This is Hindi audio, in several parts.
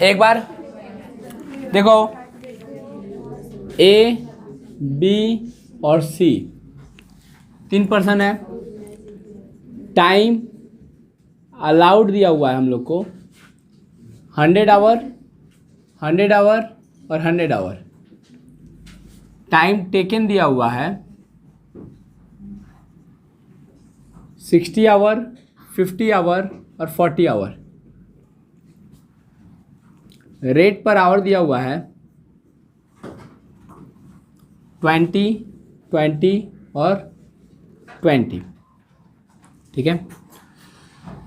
एक बार देखो, ए बी और सी 3 पर्सन है। टाइम अलाउड दिया हुआ है हम लोग को 100 आवर, 100 आवर और 100 आवर। टाइम टेकन दिया हुआ है 60 आवर, 50 आवर और 40 आवर। रेट पर आवर दिया हुआ है 20, 20 और 20। ठीक है,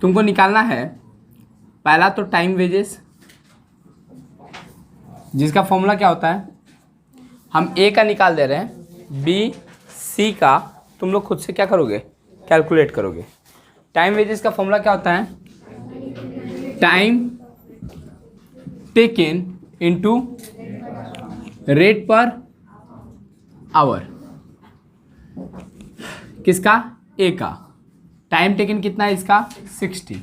तुमको निकालना है पहला तो टाइम वेजेस, जिसका फॉर्मूला क्या होता है, हम ए का निकाल दे रहे हैं, बी सी का तुम लोग खुद से क्या करोगे, कैलकुलेट करोगे। टाइम वेजेस का फॉर्मूला क्या होता है, time taken into rate per hour. किसका, ए का। टाइम टेकन कितना है इसका 60,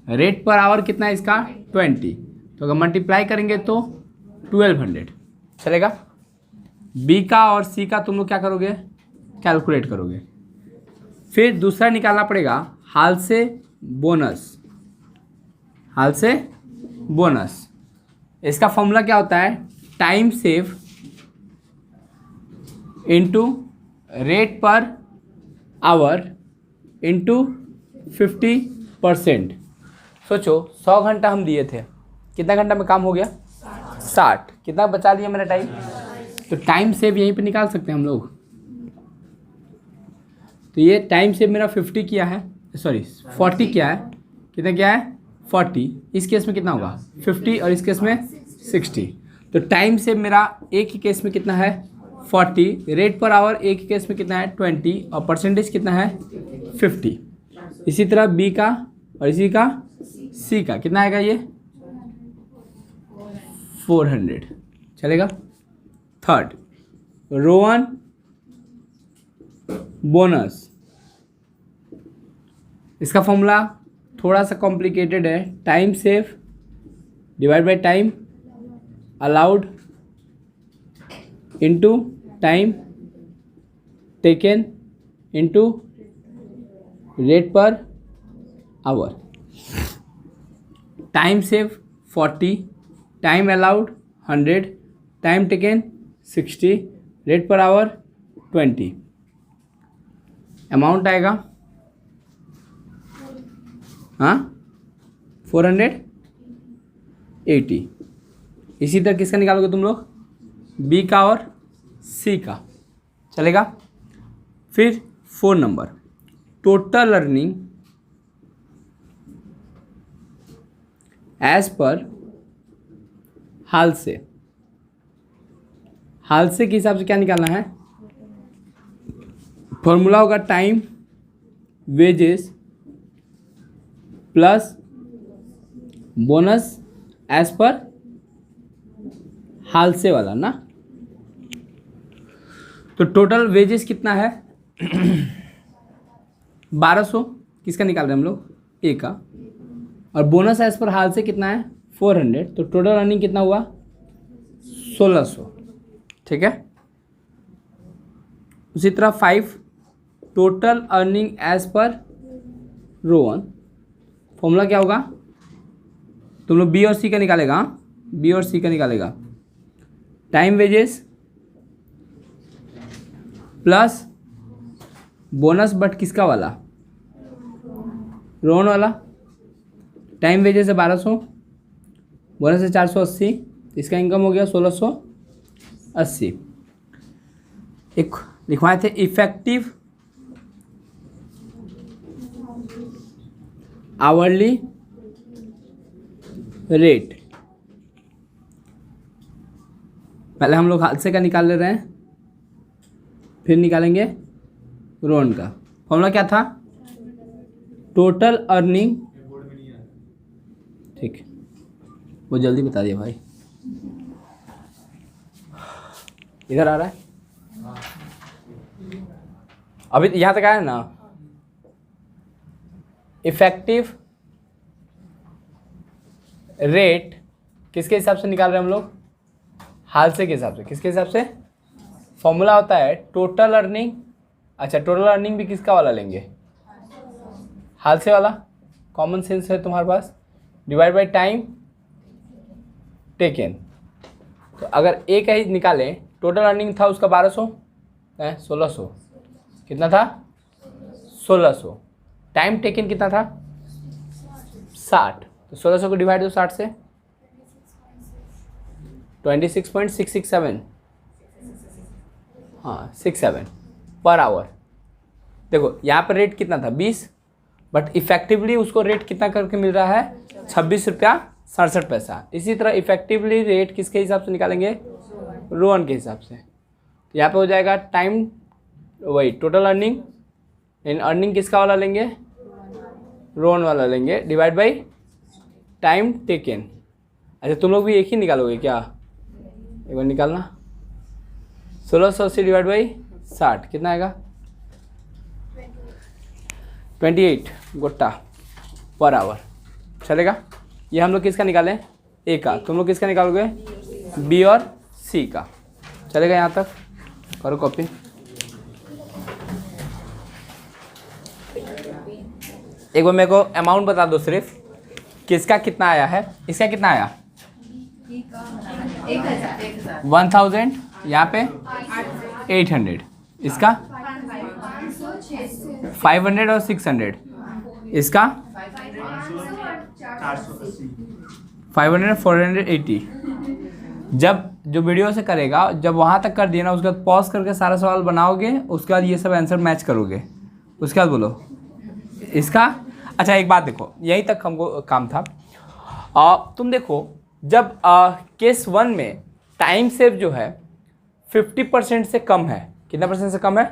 रेट पर आवर कितना है इसका 20, तो अगर मल्टीप्लाई करेंगे तो 1200 चलेगा। बी का और सी का तुम लोग क्या करोगे, कैलकुलेट करोगे। फिर दूसरा निकालना पड़ेगा हाल से बोनस, हाल से बोनस। इसका फॉर्मूला क्या होता है, time save into rate per hour into 50%। सोचो 100 घंटा हम दिए थे, कितना घंटा में काम हो गया 60, कितना बचा लिया मेरा टाइम। तो टाइम सेव यहीं पे निकाल सकते हैं हम लोग। तो ये टाइम सेव मेरा 50 किया है, सॉरी 40 किया है, कितना किया है 40। इस केस में कितना होगा 50 और इस केस में 60। तो टाइम सेव मेरा एक ही केस में कितना है 40, रेट पर आवर एक ही केस में कितना है 20 और परसेंटेज कितना है 50। इसी तरह बी का और इसी का सी का कितना आएगा, ये 400 चलेगा। थर्ड रोवन बोनस, इसका फॉर्मूला थोड़ा सा कॉम्प्लिकेटेड है, time save divide by time allowed into time taken into rate per hour. Time save 40, time allowed 100, time taken 60, rate per hour 20। Amount आएगा 480। इसी तरह किसका निकालोगे तुम लोग, बी का और सी का चलेगा। फिर 4 number total earning as per हाल से। हाल से के हिसाब से क्या निकालना है, फॉर्मूला होगा time wages plus bonus as per हाल से वाला ना। तो टोटल वेजेस कितना है 1200, किसका निकाल रहे हैं हम लोग, ए का। और बोनस एज पर हाल से कितना है 400, तो टोटल अर्निंग कितना हुआ 1600। ठीक है, उसी तरह 5 total earning as per Rowan. Formula क्या होगा, तुम लोग बी और सी का निकालेगा, बी और सी का निकालेगा। Time wages plus bonus but किसका वाला, रोवन वाला। टाइम वेजेस है 1200, बोनस है 480, इसका इनकम हो गया 1680। एक लिखवाए थे इफेक्टिव आवरली रेट। पहले हम लोग हाल से का निकाल ले रहे हैं, फिर निकालेंगे रोन का। फॉर्मूला क्या था, टोटल अर्निंग। ठीक, वो जल्दी बता दिया भाई, इधर आ रहा है। अभी यहाँ तक आया ना। इफेक्टिव रेट किसके हिसाब से निकाल रहे हैं हम लोग? हाल से के हिसाब से। किसके हिसाब से? फॉर्मूला होता है टोटल अर्निंग। अच्छा, टोटल अर्निंग भी किसका वाला लेंगे? हाल से वाला। कॉमन सेंस है तुम्हारे पास। Divide by time taken. तो अगर एक ही निकालें, टोटल अर्निंग था उसका 1200 है, 1600। कितना था? 1600। टाइम टेकन कितना था? 60। तो 1600 को डिवाइड दो 60 से, 26.667। हाँ 67 पर आवर। देखो यहाँ पर रेट कितना था? 20, बट इफेक्टिवली उसको रेट कितना करके मिल रहा है? 26 रुपया 67 पैसा। इसी तरह इफेक्टिवली रेट किसके हिसाब से निकालेंगे? रो वन के हिसाब से। तो यहाँ पे हो जाएगा टाइम, वही टोटल अर्निंग, इन अर्निंग किसका वाला लेंगे? रो वन वाला लेंगे, डिवाइड बाई टाइम टेकन। अच्छा तुम लोग भी एक ही निकालोगे क्या? एक बार निकालना। 1680 डिवाइड बाई 60 कितना आएगा? 28 गोटा पर आवर। चलेगा? ये हम लोग किसका निकालें? ए का। तुम लोग किसका निकालोगे? बी और सी का। चलेगा? यहाँ तक करो कॉपी। एक बार मेरे को अमाउंट बता दो सिर्फ, किसका कितना आया है? इसका कितना आया? 1000। यहाँ पे 800। इसका 500 और 600। इसका 500 480। जब जो वीडियो से करेगा, जब वहाँ तक कर दिया ना, उसके बाद पॉज करके सारा सवाल बनाओगे, उसके बाद ये सब आंसर मैच करोगे। उसके बाद बोलो इसका। अच्छा एक बात देखो, यहीं तक हमको काम था। तुम देखो जब केस 1 में टाइम सेव जो है 50% से कम है। कितना परसेंट से कम है?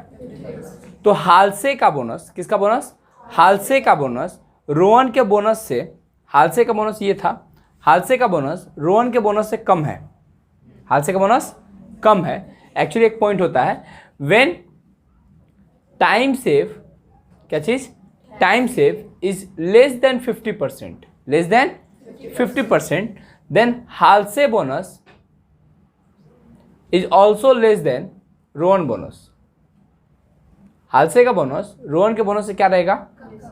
तो हाल से का बोनस, किसका बोनस? हाल से का बोनस रोहन के बोनस से, हाल से का बोनस ये था, हाल से का बोनस रोहन के बोनस से कम है। हाल से का बोनस कम है। एक्चुअली एक पॉइंट होता है, व्हेन टाइम सेव, क्या चीज? Time save is less than 50%, less than 50%, then Halsey bonus is also less than Rowan bonus. Halsey का बोनस रोहन के बोनस से क्या रहेगा?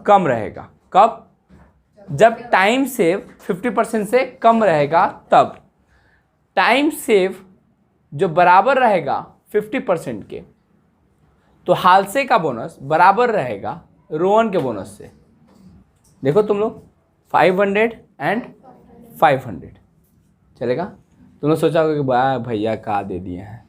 कम रहेगा। कब? जब टाइम सेव 50% से कम रहेगा तब। टाइम सेव जो बराबर रहेगा 50% के, तो हाल से का बोनस बराबर रहेगा रोहन के बोनस से। देखो तुम लोग 500 एंड 500। चलेगा? तुम लोग सोचा होगा कि वाह भैया का दे दिए हैं।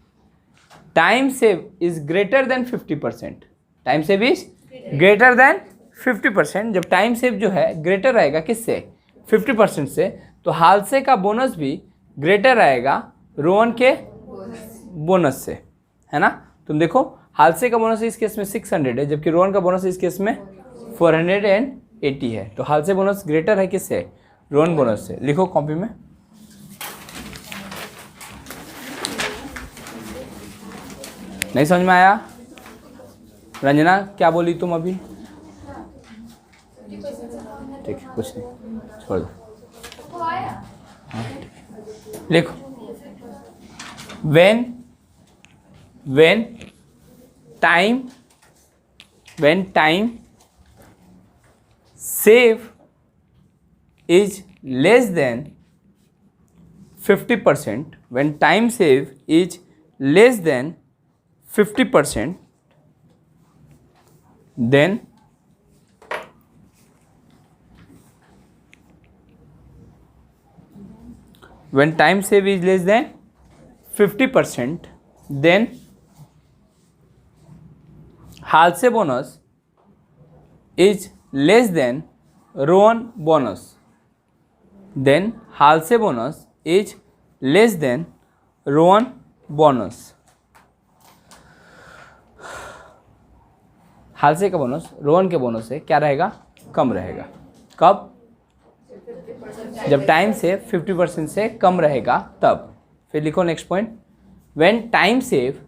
Time save is greater than 50%। Time save is greater than 50%। जब टाइम सेव जो है ग्रेटर रहेगा किससे? 50% से, तो हाल से का बोनस भी ग्रेटर रहेगा रोहन के बोनस से, है ना? तुम देखो हाल से का बोनस इस केस में 600 है, जबकि रोहन का बोनस इस केस में 480 है। तो हाल से बोनस ग्रेटर है किससे? रोहन बोनस से। लिखो कॉपी में। नहीं समझ में आया? रंजना क्या बोली तुम अभी? ठीक है, कुछ नहीं, छोड़ दो। हाँ, लिखो। when time save is less than 50%, when time save is less than 50%, then when time save is less than 50%, then Halsey bonus is less than Rowan bonus. Then Halsey bonus is less than Rowan bonus. Halsey का बोनस रोहन के बोनस से क्या रहेगा? कम रहेगा। कब? जब टाइम से 50% से कम रहेगा तब। फिर लिखो next point, when time save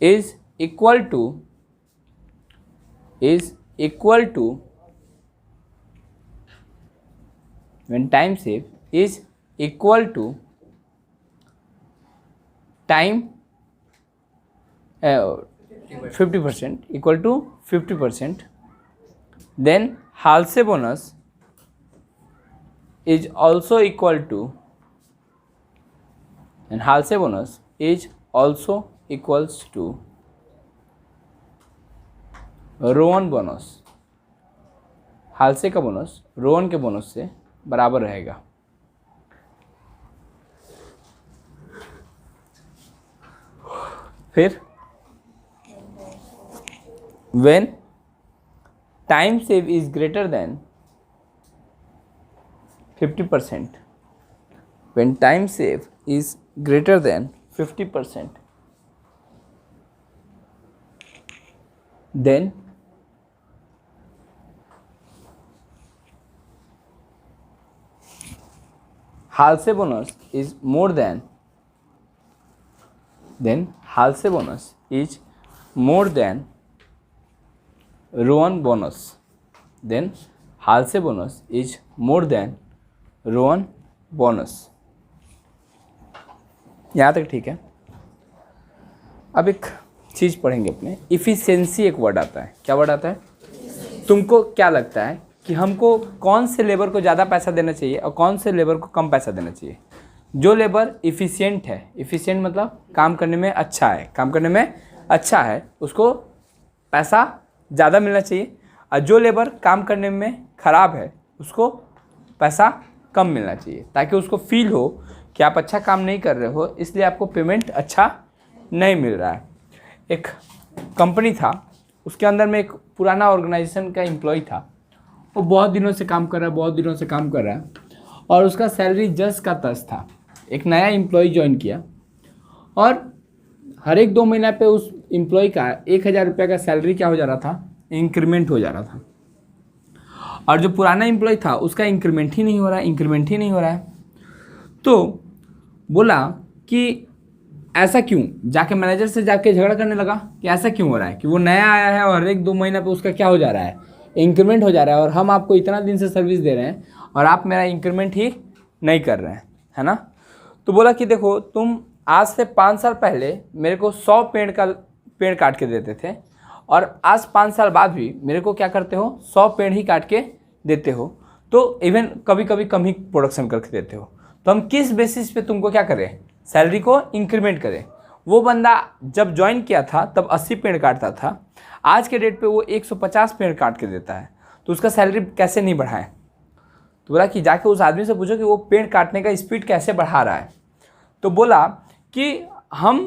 is equal to when time save is equal to time 50% equal to 50%, then Halsey bonus is also equal to, and Halsey bonus is also equals to Rowan bonus. Halsey का बोनस रोवन के बोनस से बराबर रहेगा। फिर when time save is greater than 50%, when time save is greater than 50%, then Halsey bonus is more than, then Halsey bonus is more than Rowan bonus, then Halsey bonus is more than Rowan bonus। यहाँ तक ठीक है। अब एक चीज़ पढ़ेंगे अपने, इफ़िशियंसी एक वर्ड आता है। क्या वर्ड आता है? तुमको क्या लगता है कि हमको कौन से लेबर को ज़्यादा पैसा देना चाहिए और कौन से लेबर को कम पैसा देना चाहिए? जो लेबर इफ़िशियंट है, इफ़िशियंट मतलब काम करने में अच्छा है, काम करने में अच्छा है, उसको पैसा ज़्यादा मिलना चाहिए, और जो लेबर काम करने में ख़राब है उसको पैसा कम मिलना चाहिए, ताकि उसको फील हो कि आप अच्छा काम नहीं कर रहे हो, इसलिए आपको पेमेंट अच्छा नहीं मिल रहा है। एक कंपनी था, उसके अंदर में एक पुराना ऑर्गेनाइजेशन का एम्प्लॉय था। वो बहुत दिनों से काम कर रहा है और उसका सैलरी जस का तस था। एक नया एम्प्लॉय ज्वाइन किया और हर एक 2 महीना पे उस एम्प्लॉय का 1000 रुपये का सैलरी क्या हो जा रहा था? इंक्रीमेंट हो जा रहा था। और जो पुराना एम्प्लॉय था उसका इंक्रीमेंट ही नहीं हो रहा है। तो बोला कि ऐसा क्यों? जाके मैनेजर से जाके झगड़ा करने लगा कि ऐसा क्यों हो रहा है कि वो नया आया है और हर एक 2 महीना पे उसका क्या हो जा रहा है? इंक्रीमेंट हो जा रहा है, और हम आपको इतना दिन से सर्विस दे रहे हैं और आप मेरा इंक्रीमेंट ही नहीं कर रहे हैं, है ना? तो बोला कि देखो, तुम आज से 5 साल पहले मेरे को 100 पेड़ काट के देते थे, और आज 5 साल बाद भी मेरे को क्या करते हो? 100 पेड़ ही काट के देते हो। तो इवन कभी कभी कम ही प्रोडक्शन करके देते हो। तो हम किस बेसिस पे तुमको क्या करें? सैलरी को इंक्रीमेंट करें। वो बंदा जब ज्वाइन किया था तब 80 पेड़ काटता था, आज के डेट पे वो 150 पेड़ काट के देता है, तो उसका सैलरी कैसे नहीं बढ़ाए? तो बोला कि जाके उस आदमी से पूछो कि वो पेड़ काटने का स्पीड कैसे बढ़ा रहा है। तो बोला कि हम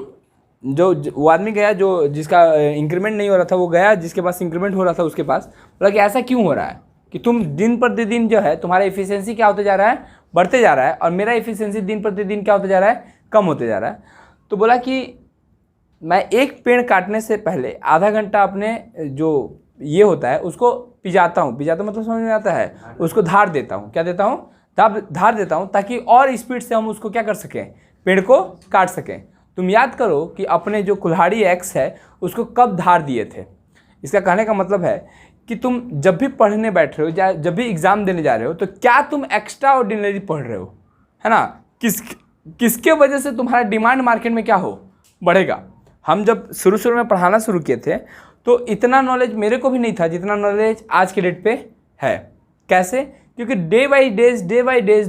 वो आदमी गया जो जिसका इंक्रीमेंट नहीं हो रहा था, वो गया जिसके पास इंक्रीमेंट हो रहा था उसके पास। बोला कि ऐसा क्यों हो रहा है कि तुम दिन प्रतिदिन जो है तुम्हारा एफिशिएंसी क्या होते जा रहा है? बढ़ते जा रहा है, और मेरा एफिशिएंसी दिन प्रतिदिन क्या होते जा रहा है? कम होते जा रहा है। तो बोला कि मैं एक पेड़ काटने से पहले आधा घंटा अपने जो ये होता है उसको पिजाता हूँ मतलब समझ में आता है, उसको धार देता हूँ। क्या देता हूँ? धार देता हूँ, ताकि और स्पीड से हम उसको क्या कर सकें? पेड़ को काट सकें। तुम याद करो कि अपने जो कुल्हाड़ी एक्स है उसको कब धार दिए थे। इसका कहने का मतलब है कि तुम जब भी पढ़ने बैठ रहे हो या जब भी एग्ज़ाम देने जा रहे हो, तो क्या तुम एक्स्ट्रा ऑर्डिनरी पढ़ रहे हो, है ना? किसके वजह से तुम्हारा डिमांड मार्केट में क्या हो? बढ़ेगा। हम जब शुरू में पढ़ाना शुरू किए थे तो इतना नॉलेज मेरे को भी नहीं था जितना नॉलेज आज के डेट पे है। कैसे? क्योंकि day by days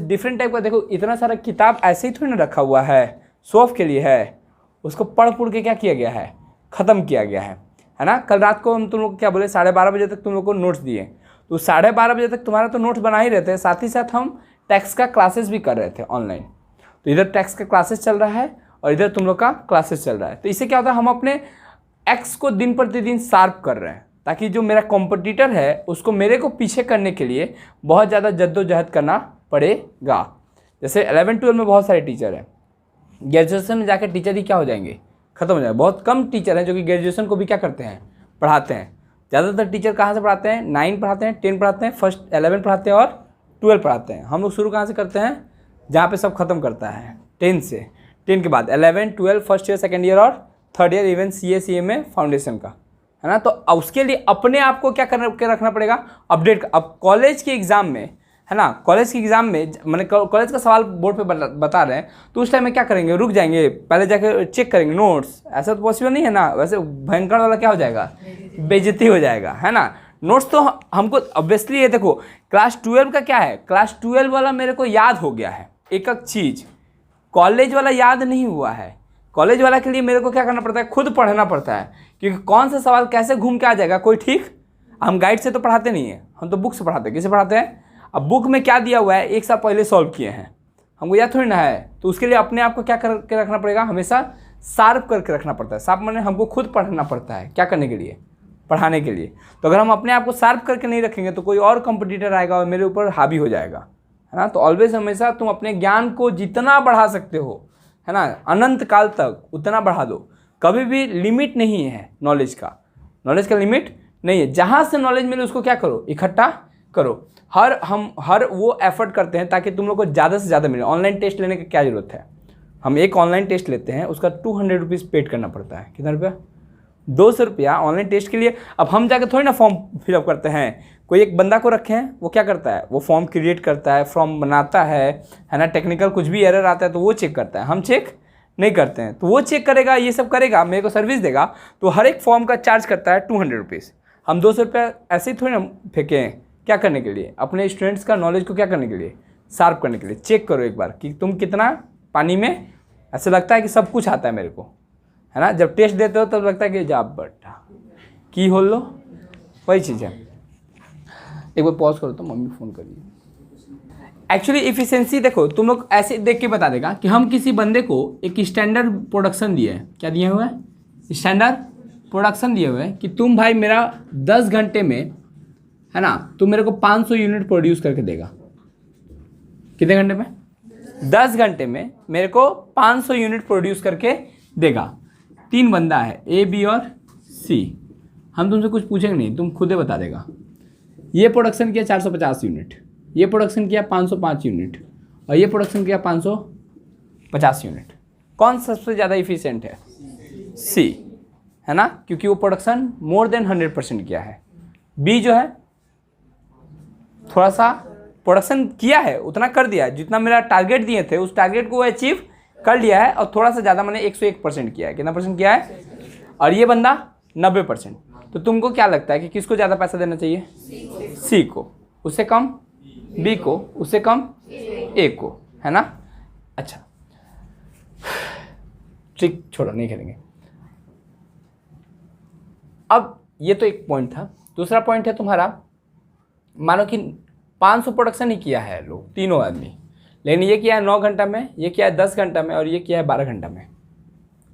different type का, देखो इतना सारा किताब ऐसे ही थोड़ी ना रखा हुआ है, शो ऑफ के लिए है। उसको पढ़ के क्या किया गया है? ख़त्म किया गया है ना? कल रात को हम तुम लोग क्या बोले, 12:30 बजे तक तुम लोग को नोट्स दिए, तो 12:30 बजे तक तुम्हारा तो नोट्स बना ही रहते हैं। साथ ही साथ हम टैक्स का क्लासेस भी कर रहे थे ऑनलाइन। तो इधर टैक्स का क्लासेस चल रहा है और इधर तुम लोग का क्लासेस चल रहा है। तो इससे क्या होता है? हम अपने एक्स को दिन प्रतिदिन शार्प कर रहे हैं, ताकि जो मेरा कॉम्पिटिटर है उसको मेरे को पीछे करने के लिए बहुत ज़्यादा जद्दोजहद करना पड़ेगा। जैसे 11-12 में बहुत सारे टीचर हैं, ग्रेजुएशन में जाकर टीचर ही क्या हो जाएंगे? ख़त्म हो जाएंगे। बहुत कम टीचर हैं जो कि ग्रेजुएशन को भी क्या करते हैं? पढ़ाते हैं। ज़्यादातर टीचर कहाँ से पढ़ाते हैं? 9 पढ़ाते हैं, 10 पढ़ाते हैं, फर्स्ट 11 पढ़ाते हैं और 12 पढ़ाते हैं। हम लोग शुरू कहाँ से करते हैं? जहाँ पे सब खत्म करता है 10 से। 10 के बाद 11, 12, फर्स्ट ईयर, सेकेंड ईयर और थर्ड ईयर इवन CA में फाउंडेशन का, है ना। तो उसके लिए अपने आप को क्या करके रखना पड़ेगा, अपडेट। अब कॉलेज के एग्ज़ाम में, है ना, कॉलेज के एग्ज़ाम में मैंने कॉलेज का सवाल बोर्ड पे बता रहे हैं, तो उस टाइम में क्या करेंगे, रुक जाएंगे, पहले जाके चेक करेंगे नोट्स। ऐसा तो पॉसिबल नहीं है ना, वैसे भयंकर वाला क्या हो जाएगा, बेइज्जती हो जाएगा, है ना। नोट्स तो हमको ऑब्वियसली, ये देखो क्लास 12 का क्या है, क्लास 12 वाला मेरे को याद हो गया है एक एक चीज़, कॉलेज वाला याद नहीं हुआ है। कॉलेज वाला के लिए मेरे को क्या करना पड़ता है, खुद पढ़ना पड़ता है, क्योंकि कौन सा सवाल कैसे घूम के आ जाएगा कोई ठीक। हम गाइड से तो पढ़ाते नहीं हैं, हम तो बुक से पढ़ाते हैं। किसे पढ़ाते हैं, अब बुक में क्या दिया हुआ है एक साल पहले सॉल्व किए हैं, हमको याद थोड़ी ना है। तो उसके लिए अपने आप को क्या करके रखना पड़ेगा, हमेशा शार्प करके रखना पड़ता है। शार्प माने हमको खुद पढ़ना पड़ता है, क्या करने के लिए, पढ़ाने के लिए। तो अगर हम अपने आप को शार्प करके नहीं रखेंगे तो कोई और कंपटीटर आएगा और मेरे ऊपर हावी हो जाएगा, है ना। तो ऑलवेज हमेशा तुम अपने ज्ञान को जितना बढ़ा सकते हो, है ना, अनंत काल तक उतना बढ़ा दो। कभी भी लिमिट नहीं है नॉलेज का, नॉलेज का लिमिट नहीं है। जहाँ से नॉलेज मिले उसको क्या करो, इकट्ठा करो। हम हर वो एफर्ट करते हैं ताकि तुम लोग को ज़्यादा से ज़्यादा मिले। ऑनलाइन टेस्ट लेने की क्या ज़रूरत है, हम एक ऑनलाइन टेस्ट लेते हैं, उसका 200 रुपीज़ पेड करना पड़ता है। कितना रुपया, 200 रुपया ऑनलाइन टेस्ट के लिए। अब हम जाकर थोड़ी ना फॉर्म फिलअप करते हैं, कोई एक बंदा को रखे हैं, वो क्या करता है, वो फॉर्म क्रिएट करता है, फॉर्म बनाता है ना। टेक्निकल कुछ भी एरर आता है तो वो चेक करता है, हम चेक नहीं करते हैं। तो वो चेक करेगा, ये सब करेगा, मेरे को सर्विस देगा, तो हर एक फॉर्म का चार्ज करता है 200 रुपीज़। हम 200 रुपया ऐसे ही थोड़ी ना फेंकें, क्या करने के लिए, अपने स्टूडेंट्स का नॉलेज को क्या करने के लिए, शार्प करने के लिए। चेक करो एक बार कि तुम कितना पानी में, ऐसे लगता है कि सब कुछ आता है मेरे को, है ना। जब टेस्ट देते हो तब लगता है कि जा बेटा की हो लो, वही चीज़ है। एक बार पॉज करो तो मम्मी फ़ोन करिए। एक्चुअली इफिशिएंसी देखो, तुम लोग ऐसे देख के बता देगा कि हम किसी बंदे को एक स्टैंडर्ड प्रोडक्शन दिए है, क्या दिए हुए हैं, स्टैंडर्ड प्रोडक्शन दिए हुए हैं कि तुम भाई मेरा 10 घंटे में, है ना, तुम मेरे को 500 यूनिट प्रोड्यूस करके देगा। कितने घंटे में, 10 घंटे में मेरे को 500 यूनिट प्रोड्यूस करके देगा। 3 बंदा है, A, B और C। हम तुमसे कुछ पूछेंगे नहीं, तुम खुद ही बता देगा। ये प्रोडक्शन किया 450 यूनिट, ये प्रोडक्शन किया 505 यूनिट, और ये प्रोडक्शन किया 550 यूनिट। कौन सबसे ज़्यादा इफिशिएंट है, C, है ना, क्योंकि वो प्रोडक्शन मोर देन 100% किया है। B जो है थोड़ा सा प्रोडक्शन किया है, उतना कर दिया है जितना मेरा टारगेट दिए थे, उस टारगेट को वो अचीव कर लिया है, और थोड़ा सा ज़्यादा मैंने 101% किया है। कितना परसेंट किया है, और ये बंदा 90%। तो तुमको क्या लगता है कि किसको ज़्यादा पैसा देना चाहिए, C को, उससे कम B को, उससे कम A को, है ना। अच्छा, ट्रिक छोड़ो, नहीं खेलेंगे। अब ये तो एक पॉइंट था। दूसरा पॉइंट है तुम्हारा, मानो कि 500 प्रोडक्शन ही किया है लोग, तीनों आदमी, लेकिन ये किया है 9 घंटा में, ये किया है 10 घंटा में, और ये किया है 12 घंटा में।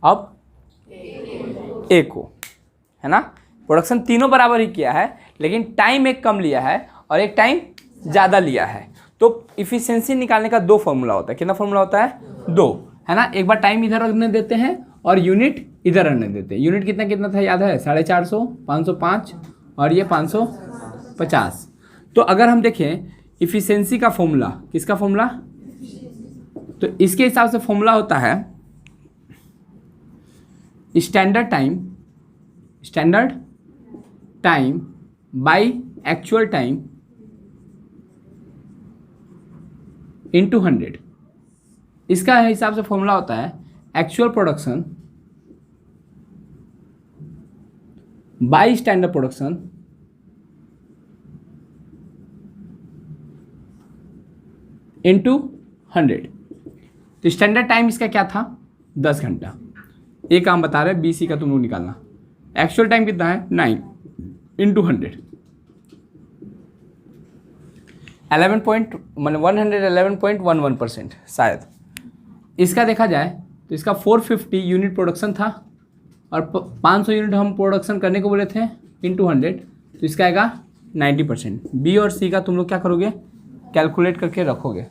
अब A को, है ना, प्रोडक्शन तीनों बराबर ही किया है, लेकिन टाइम एक कम लिया है और एक टाइम ज़्यादा लिया है। तो इफिशिएंसी निकालने का 2 फॉर्मूला होता है। कितना फॉर्मूला होता है, 2, है ना। एक बार टाइम इधर रखने देते हैं और यूनिट इधर रखने देते हैं। यूनिट कितना कितना था याद है, 450, 505 और ये 550। तो अगर हम देखें इफिशिएंसी का फॉर्मूला, किसका फॉर्मूला, तो इसके हिसाब से फॉर्मूला होता है standard time by actual time into 100। इसका हिसाब से फॉर्मूला होता है actual production by standard production into 100। तो स्टैंडर्ड टाइम इसका क्या था, 10 घंटा। ये काम बता रहे हैं, BC का तुम लोग निकालना। एक्चुअल टाइम कितना है, 9 इंटू 100, 111.11% शायद। इसका देखा जाए तो इसका 450 यूनिट प्रोडक्शन था और 500 यूनिट हम प्रोडक्शन करने को बोले थे इंटू 100, तो इसका आएगा 90%। B और C का तुम लोग क्या करोगे, कैलकुलेट करके रखोगे।